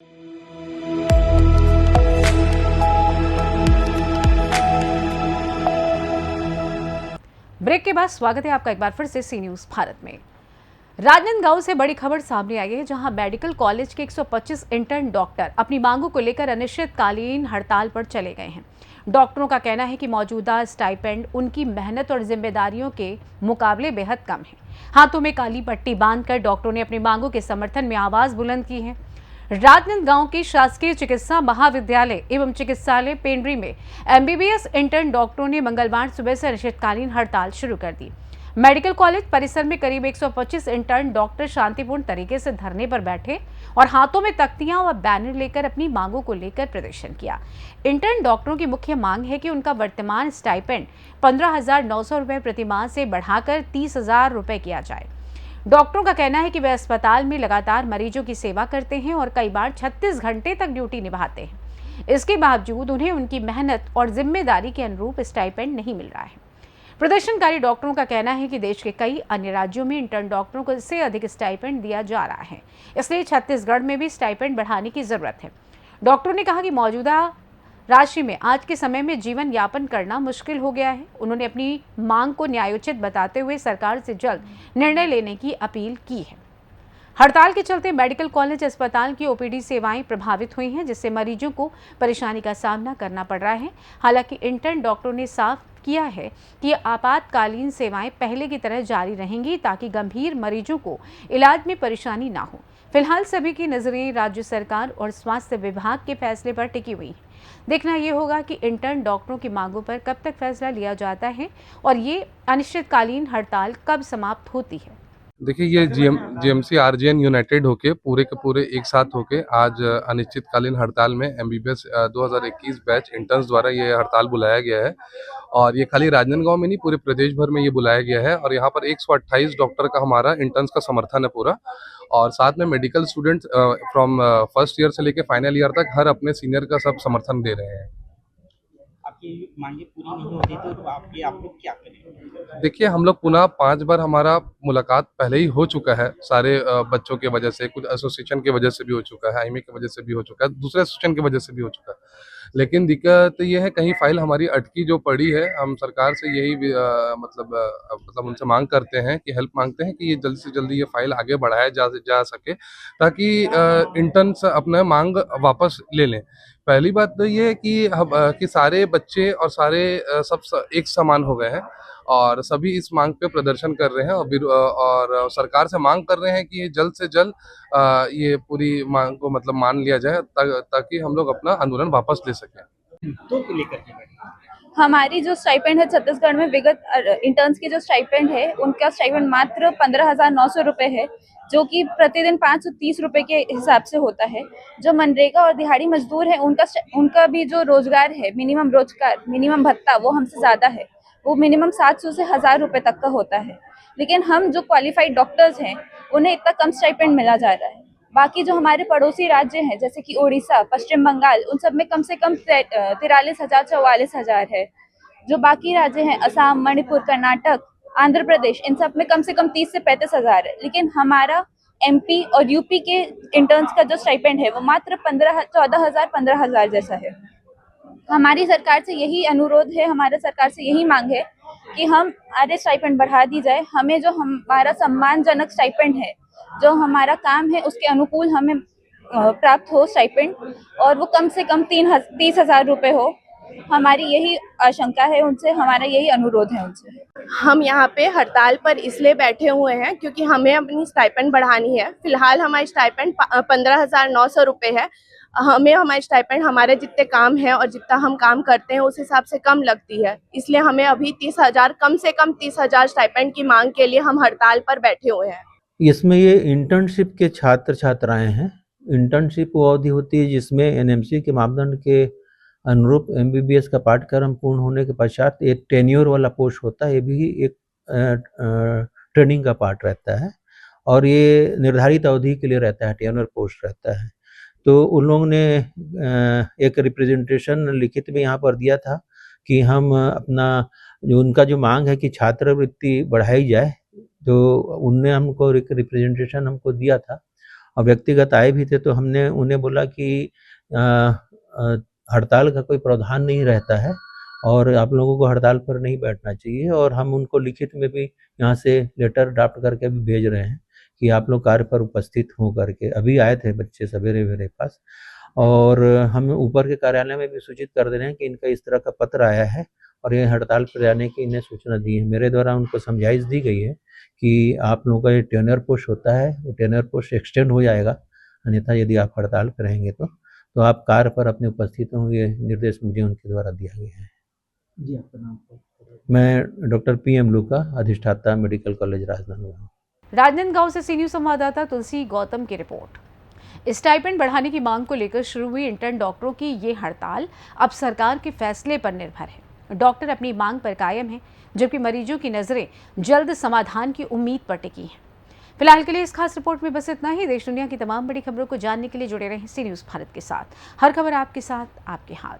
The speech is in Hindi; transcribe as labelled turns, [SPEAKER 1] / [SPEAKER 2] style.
[SPEAKER 1] ब्रेक के बाद स्वागत है आपका एक बार फिर से सी न्यूज़ भारत में। राजनांदगांव से बड़ी खबर सामने आई है, जहां मेडिकल कॉलेज के 125 इंटर्न डॉक्टर अपनी मांगों को लेकर अनिश्चितकालीन हड़ताल पर चले गए हैं। डॉक्टरों का कहना है कि मौजूदा स्टाइपेंड उनकी मेहनत और जिम्मेदारियों के मुकाबले बेहद कम है। हाथों में काली पट्टी बांधकर डॉक्टरों ने अपनी मांगों के समर्थन में आवाज बुलंद की है। राजनांदगांव के शासकीय चिकित्सा महाविद्यालय एवं चिकित्सालय पेंड्री में एमबीबीएस इंटर्न डॉक्टरों ने मंगलवार सुबह से अनिश्चितकालीन हड़ताल शुरू कर दी। मेडिकल कॉलेज परिसर में करीब 125 इंटर्न डॉक्टर शांतिपूर्ण तरीके से धरने पर बैठे और हाथों में तख्तियां व बैनर लेकर अपनी मांगों को लेकर प्रदर्शन किया। इंटर्न डॉक्टरों की मुख्य मांग है कि उनका वर्तमान स्टाइपेंड 15,900 रुपये प्रति माह से बढ़ाकर 30,000 रुपये किया जाए। डॉक्टरों का कहना है कि वे अस्पताल में लगातार मरीजों की सेवा करते हैं और कई बार 36 घंटे तक ड्यूटी निभाते हैं। इसके बावजूद उन्हें उनकी मेहनत और जिम्मेदारी के अनुरूप स्टाइपेंड नहीं मिल रहा है। प्रदर्शनकारी डॉक्टरों का कहना है कि देश के कई अन्य राज्यों में इंटर्न डॉक्टरों को इससे अधिक स्टाइपेंड दिया जा रहा है, इसलिए छत्तीसगढ़ में भी स्टाइपेंड बढ़ाने की जरूरत है। डॉक्टरों ने कहा कि मौजूदा राशि में आज के समय में जीवन यापन करना मुश्किल हो गया है। उन्होंने अपनी मांग को न्यायोचित बताते हुए सरकार से जल्द निर्णय लेने की अपील की है। हड़ताल के चलते मेडिकल कॉलेज अस्पताल की ओपीडी सेवाएं प्रभावित हुई हैं, जिससे मरीजों को परेशानी का सामना करना पड़ रहा है। हालांकि इंटर्न डॉक्टरों ने साफ किया है कि आपातकालीन सेवाएं पहले की तरह जारी रहेंगी, ताकि गंभीर मरीजों को इलाज में परेशानी ना हो। फिलहाल सभी की नजरें राज्य सरकार और स्वास्थ्य विभाग के फैसले पर टिकी हुई हैं। देखना ये होगा कि इंटर्न डॉक्टरों की मांगों पर कब तक फैसला लिया जाता है और ये अनिश्चितकालीन हड़ताल कब समाप्त होती है।
[SPEAKER 2] देखिए, ये जीएमसी आरजीएन यूनाइटेड होके पूरे के पूरे एक साथ होके आज अनिश्चितकालीन हड़ताल में एमबीबीएस 2021 बैच इंटर्न्स द्वारा ये हड़ताल बुलाया गया है। और ये खाली राजनांदगांव में नहीं, पूरे प्रदेश भर में ये बुलाया गया है। और यहाँ पर 128 डॉक्टर का हमारा इंटर्न्स का समर्थन है पूरा। और साथ में medical students from first year से लेके फाइनल ईयर तक हर अपने सीनियर का सब समर्थन दे रहे हैं।
[SPEAKER 3] आपकी मांगे पूरी नहीं होती तो आप लोग क्या करेंगे?
[SPEAKER 2] देखिए, हम लोग पुनः 5 बार हमारा मुलाकात पहले ही हो चुका है, सारे बच्चों की वजह से, कुछ एसोसिएशन की वजह से भी हो चुका है, आईएमए की वजह से भी हो चुका है, दूसरे एसोसिएशन की वजह से भी हो चुका है। लेकिन दिक्कत ये है, कहीं फाइल हमारी अटकी जो पड़ी है, हम सरकार से यही मतलब उनसे मांग करते हैं कि हेल्प मांगते हैं कि ये जल्दी से जल्दी ये फाइल आगे बढ़ाया जा सके, ताकि इंटर्न्स अपना मांग वापस ले लें। पहली बात तो ये है कि सारे बच्चे और सारे सब एक समान हो गए हैं और सभी इस मांग पे प्रदर्शन कर रहे हैं और सरकार से मांग कर रहे हैं कि ये जल्द से जल्द ये पूरी मांग को मतलब मान लिया जाए, ताकि हम लोग अपना आंदोलन वापस ले सकें।
[SPEAKER 3] तो लेकर के बैठे
[SPEAKER 4] हमारी जो स्टाइपेंड है छत्तीसगढ़ में, विगत इंटर्न्स की जो स्टाइपेंड है, उनका स्टाइपेंड मात्र 15,900 रुपये है, जो कि प्रतिदिन 530 रुपये के हिसाब से होता है। जो मनरेगा और दिहाड़ी मजदूर है, उनका भी जो रोजगार है, मिनिमम भत्ता, वो हमसे ज़्यादा है। वो मिनिमम 700 से 1,000 रुपये तक का होता है। लेकिन हम जो क्वालिफाइड डॉक्टर्स हैं, उन्हें इतना कम स्टाइपेंड मिला जा रहा है। बाकी जो हमारे पड़ोसी राज्य हैं, जैसे कि उड़ीसा, पश्चिम बंगाल, उन सब में कम से कम 43,000 44,000 है। जो बाकी राज्य हैं, असम, मणिपुर, कर्नाटक, आंध्र प्रदेश, इन सब में कम से कम 30 से 35,000 है। लेकिन हमारा एमपी और यूपी के इंटर्न्स का जो स्टाइपेंड है, वो मात्र 14,000 15,000 जैसा है। हमारी सरकार से यही अनुरोध है, हमारे सरकार से यही मांग है कि हमारे स्टाइपेंड बढ़ा दी जाए। हमें जो हमारा सम्मानजनक स्टाइपेंड है, जो हमारा काम है, उसके अनुकूल हमें प्राप्त हो स्टाइपेंड, और वो कम से कम 30,000 रुपये हो। हमारी यही आशंका है उनसे, हमारा यही अनुरोध है उनसे।
[SPEAKER 5] हम यहाँ पे हड़ताल पर इसलिए बैठे हुए हैं क्योंकि हमें अपनी स्टाइपेंड बढ़ानी है। फिलहाल हमारी स्टाइपेंड 15,900 रुपये है। हमें हमारी स्टाइपेंड हमारे जितने काम है और जितना हम काम करते हैं उस हिसाब से कम लगती है, इसलिए हमें अभी 30,000, कम से कम 30,000 स्टाइपेंड की मांग के लिए हम हड़ताल पर बैठे हुए हैं।
[SPEAKER 6] इसमें ये इंटर्नशिप के छात्र छात्राएं हैं। इंटर्नशिप वो अवधि होती है जिसमें एनएमसी के मापदंड के अनुरूप एमबीबीएस का पाठ्यक्रम पूर्ण होने के पश्चात एक टेन्योर वाला पोस्ट होता है। ये भी एक ट्रेनिंग का पार्ट रहता है और ये निर्धारित अवधि के लिए रहता है, टेन्योर पोस्ट रहता है। तो उन लोगों ने एक रिप्रेजेंटेशन लिखित में यहाँ पर दिया था कि हम अपना जो उनका जो मांग है कि छात्रवृत्ति बढ़ाई जाए, तो उनने हमको एक रिप्रेजेंटेशन हमको दिया था और व्यक्तिगत आए भी थे तो हमने उन्हें बोला कि हड़ताल का कोई प्रावधान नहीं रहता है और आप लोगों को हड़ताल पर नहीं बैठना चाहिए, और हम उनको लिखित में भी यहाँ से लेटर ड्राफ्ट करके भी भेज रहे हैं कि आप लोग कार्य पर उपस्थित हो करके। अभी आए थे बच्चे सवेरे मेरे पास, और हम ऊपर के कार्यालय में भी सूचित कर दे रहे हैं कि इनका इस तरह का पत्र आया है और ये हड़ताल पर जाने की इन्हें सूचना दी है। मेरे द्वारा उनको समझाइश दी गई है कि आप लोगों का ये टेन्योर पोस्ट होता है, वो टेन्योर पोस्ट एक्सटेंड हो जाएगा, अन्यथा यदि आप हड़ताल पर रहेंगे तो आप कार्य पर अपने उपस्थित होंगे। निर्देश मुझे उनके द्वारा दिया गया है।
[SPEAKER 3] जी, आपका नाम?
[SPEAKER 6] मैं डॉक्टर PM लूका, अधिष्ठाता मेडिकल कॉलेज राजनांदगांव।
[SPEAKER 1] राजनांदगांव से सी न्यूज संवाददाता तुलसी गौतम की रिपोर्ट। स्टाइपेंड बढ़ाने की मांग को लेकर शुरू हुई इंटर्न डॉक्टरों की ये हड़ताल अब सरकार के फैसले पर निर्भर है। डॉक्टर अपनी मांग पर कायम हैं, जबकि मरीजों की नजरें जल्द समाधान की उम्मीद पर टिकी हैं। फिलहाल के लिए इस खास रिपोर्ट में बस इतना ही। देश दुनिया की तमाम बड़ी खबरों को जानने के लिए जुड़े रहें सी न्यूज भारत के साथ। हर खबर आपके साथ, आपके हाथ।